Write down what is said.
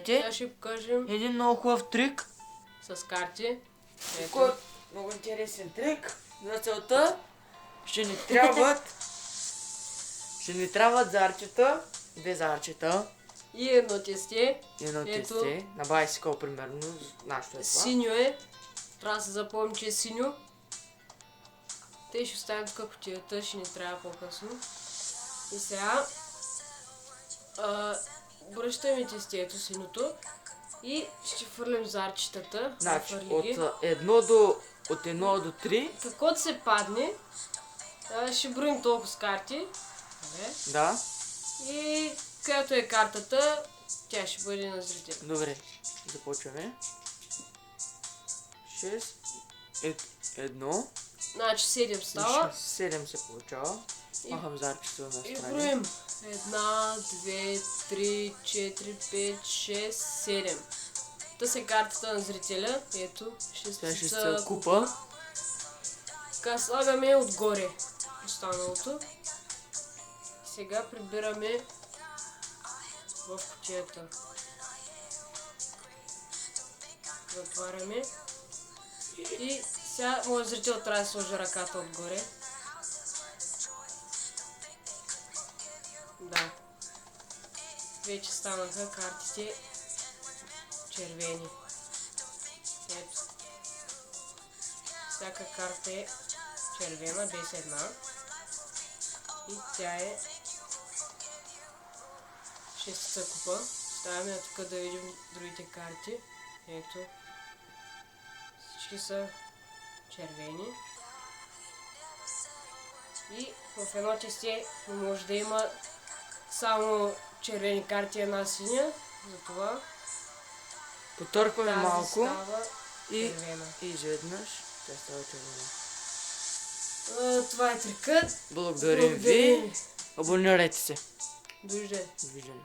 Здравейте! Сега ще покажем Един много хубав трик. с карти. Ето. Много интересен трик. За целта ще ни трябват зарчета, две зарчета И едно тесте. и едно Ето. тесте. На байсикъл, примерно, нашето е това. Синьо е. Трябва да се запомни, че е синьо. Те ще оставим тук кутията, ще ни трябва по-късно. И сега бръщаме тестето, синьото. И ще фърлим зарчетата. Значи, Фърли ги. от 1 до 3. Каквото се падне, ще броим толкова с карти. Да. И която е картата, тя ще бъде на зрителя. Добре, започваме. 6, 1, Значи 7 става. 7 се получава. Махам зарчето на И страни. броим. 1, 2, 3, 4, 5, 6, 7. Та се картата на зрителя. Ето, шестица купа. Така слагаме отгоре останалото. Сега прибираме в кутията. Затваряме. И сега моят зрител трябва да сложи ръката отгоре. Да. Вече станаха картите червени. Ето. Всяка карта е червена без една. И тя е шестица купа. Ставаме тук да видим другите карти. Ето. Всички са червени. И в едно тесте може да има само червени карти, една синя. Затова Потъркваме малко става и червена. изведнъж тя става червена. Това е трикът. Благодарим ви. Абонирайте се. Довиждане. Довиждане.